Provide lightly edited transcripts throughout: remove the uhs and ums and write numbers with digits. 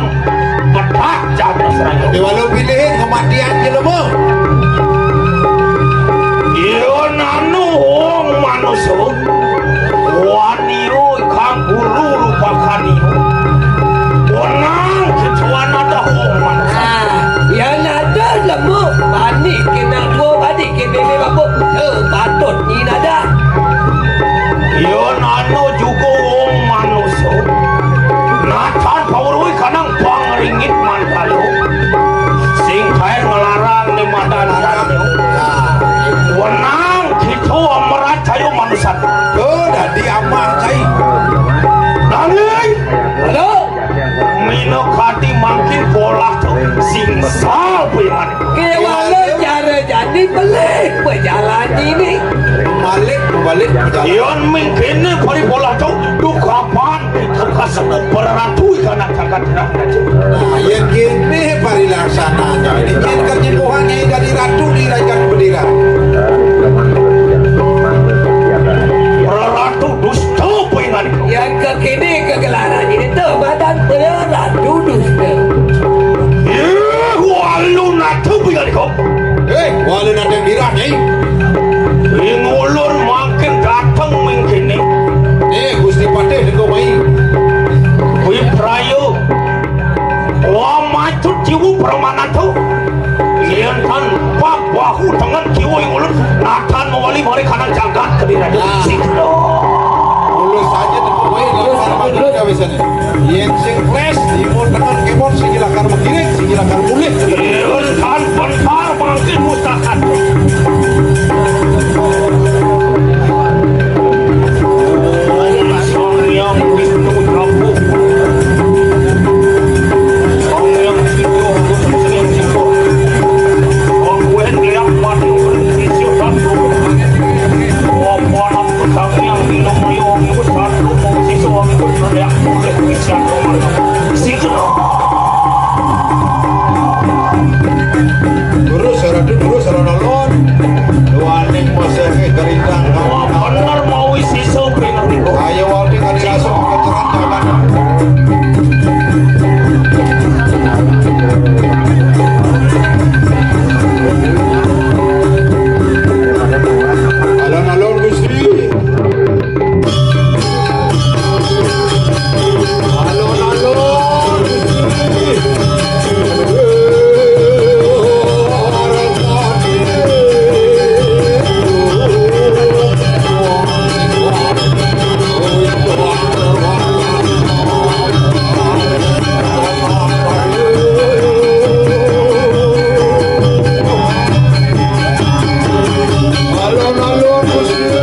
orang betak jatuh serang walau pilihin kematian jelema iyo nanu hong manusia waniyo kang guru rupakan iyo bonang kecuan ada hong manusia ya nada lemu panik kena gua panik kena bebe babu patut ni nada iyo nanu juga hong manusia nacan paurui kanang pangringit mantalu sing kaya ngelarang di madan janyo wenang gitu amerat cayo manusia udah diaman cai nani halo mino kati makin bola tuh sing sal puyan kewala cara jadi pelik berjalan ini balik berjalan ion mungkin pari bola tuh duh kapan kita kasih berantui karena kakak tidak ya gini pari laksananya ini jen kerjimpuhannya dari ratu diraikan bendera ratu dusta puyan yang kekini kegelaran ini tuh badan ratu dusta walu natu puyan kok walau nanti diranya ngulur makin datang mungkin Gusti Pate dengan baik kui prayo wah macet jiwa permanen tuh ian kan pak bahu dengan jiwa yang ulur natan mewali mari kanan jagat kedira siklo lulus saja dengan baik lakukan banget ya biasanya yang sing flash timur dengan keyboard silakan mengiring silakan mulih ian kan bentar makin mustahil yang Wisnu Prabu yang Wisnu yang Wisnu gue lihat mati berisi satu wapana petang yang minum mayong itu satu si suami itu teriak oleh bisa nomor situ terus sarana waning masa ke gerindang wah benar mau isi sopi nanti ayo waning kali langsung keteran jalan alon-alon Gusti alon-alon Gusti alon-alon Gusti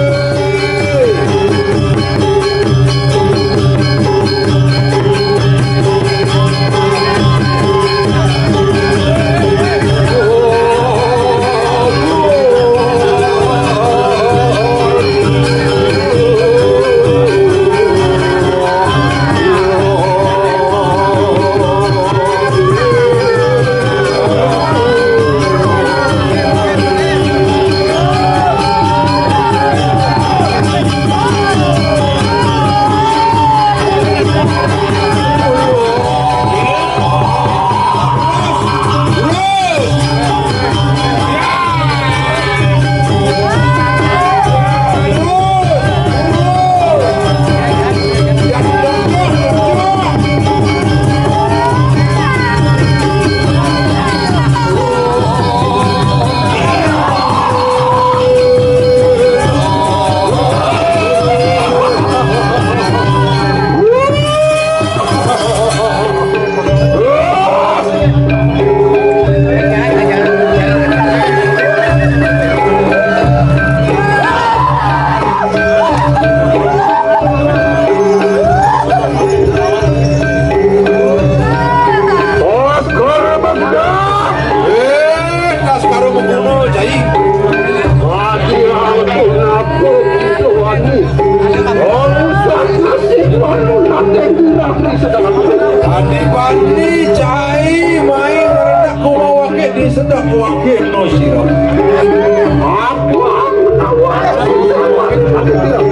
Adi-bandi cai main ngerendak kumau wakil di sedap wakil no siro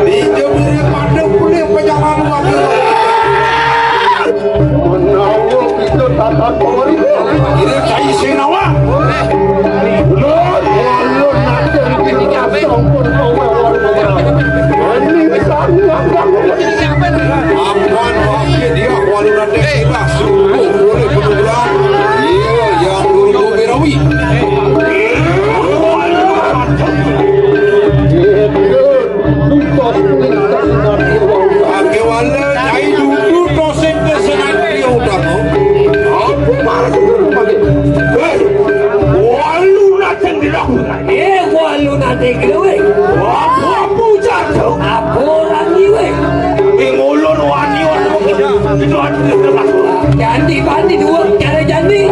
di jemuri pada pulih penjalan wakil menawa kita Giring cai sing nawa. Ampun wakil dia walau nanti kita suruh boleh kemudian iya yang dulu berawi. Pakai wala cai dulu dosen kesenang dia udah mau. Walu nateng dilakukan. Walu nanti gue. Apa jatuh? Apa orang gue? Ngulun wani itu ada Jandi bandi dua cara jandi.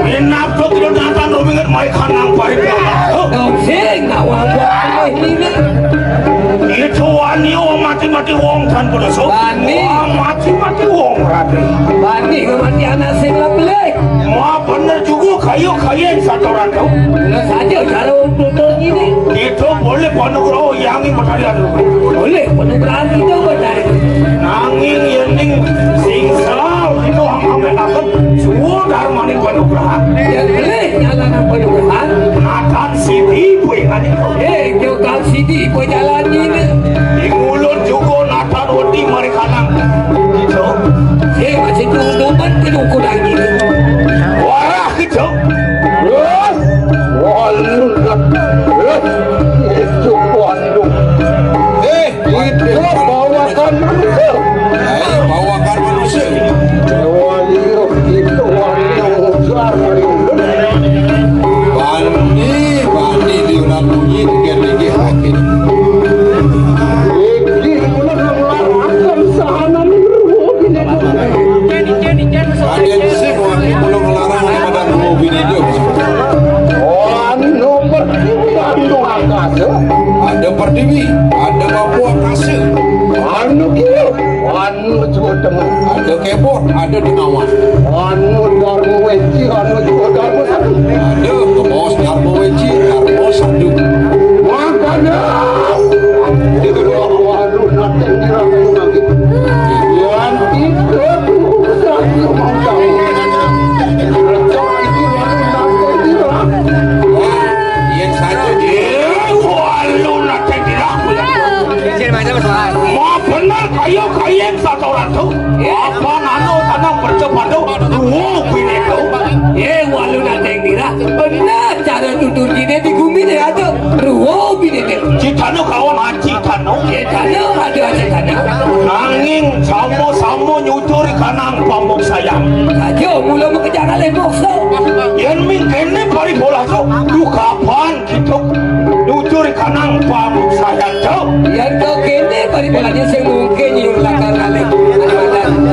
Inap tu tidak datang rombongan mai kanang parik. Sing awak ini. Itu wani mati wong kan pada so. Wani. Mati wong rapi. Bandi kematian sing lebih. Ma benar juga kayu satu orang tu. Lo saja cara untuk ini. Itu boleh panugrah yang ini bertanya Boleh penugasan kita bertanya. Nanging yening sing selalu itu hang-hang akan semua darmani panugrah. Yang boleh nyalakan penugasan. Nakan sini puingan itu. Kau kal sini berjalan ini. Di mulut juga nakan wadi mereka nang. Gitu. Masih tunggu-tunggu kita kurang ini. Wah gitu. Itu bawakan manusia. Bawakan manusia. Bandi diulang bunyi tinggi hakim. Kalian semua belum melarang pada mobil itu. Ada pertiwi, ada Papua kasih. Ada keyboard, ada dengawan. Ada kebos Darmo Weci, Darmo Sandung. Yang saja Walu nateng dilakukan. Ma benar kayu satu orang tu. Apa nano tanam bercepat tu. Bini tu. Walu nanti kira benar cara tutur ini di bumi ni ada ruo bini ni. Citano kawan citano. Tanah ada tanah. Nanging samo nyucuri kanang pamuk sayang. Saja mula mengejar alih moksa. Yang mingkene pari bola tu. Du kapan gitu. Nyucuri kanang pamuk sayang tu. Yang kau kene bari bolanya sing mungkin yung lakar alih.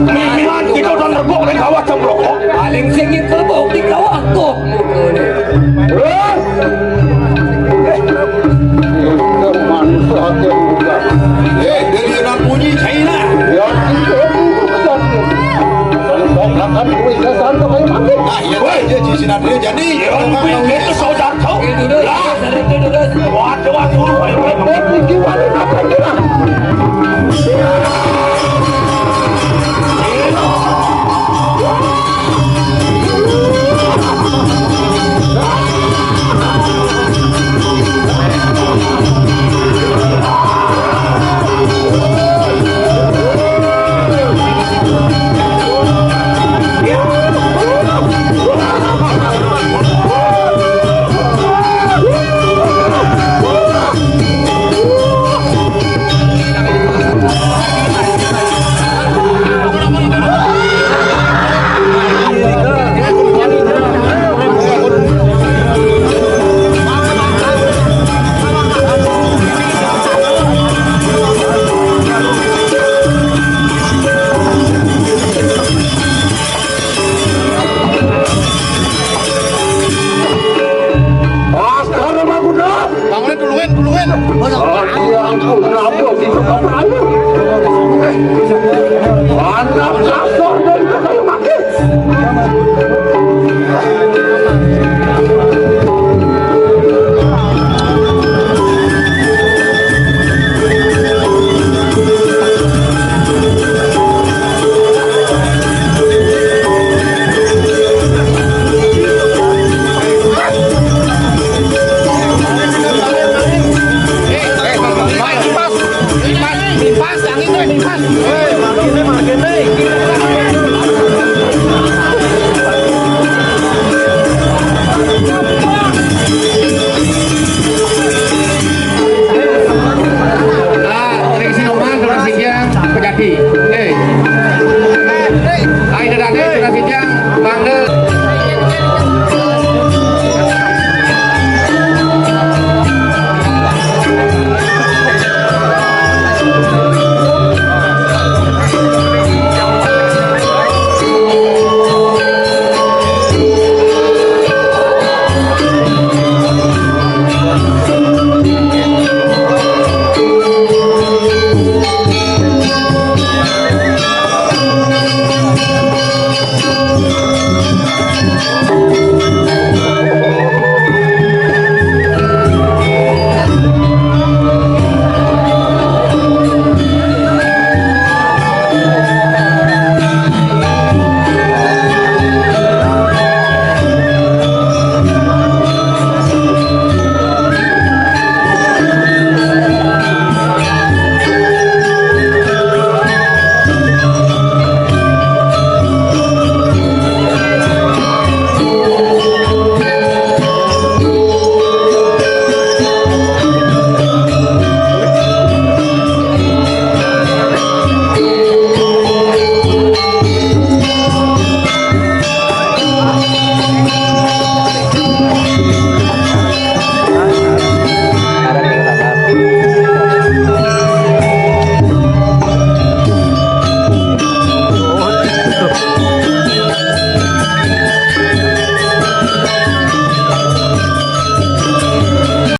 Mimihan kita dan rebok di kawat cembroko. Paling sing kelbok di kawah kok. dari yang bunyi China. Nah, ya dia di sini dia jadi. Yang mingkene saudara tu. Lah. Waduh suruh Anak kasar dan kayu maki.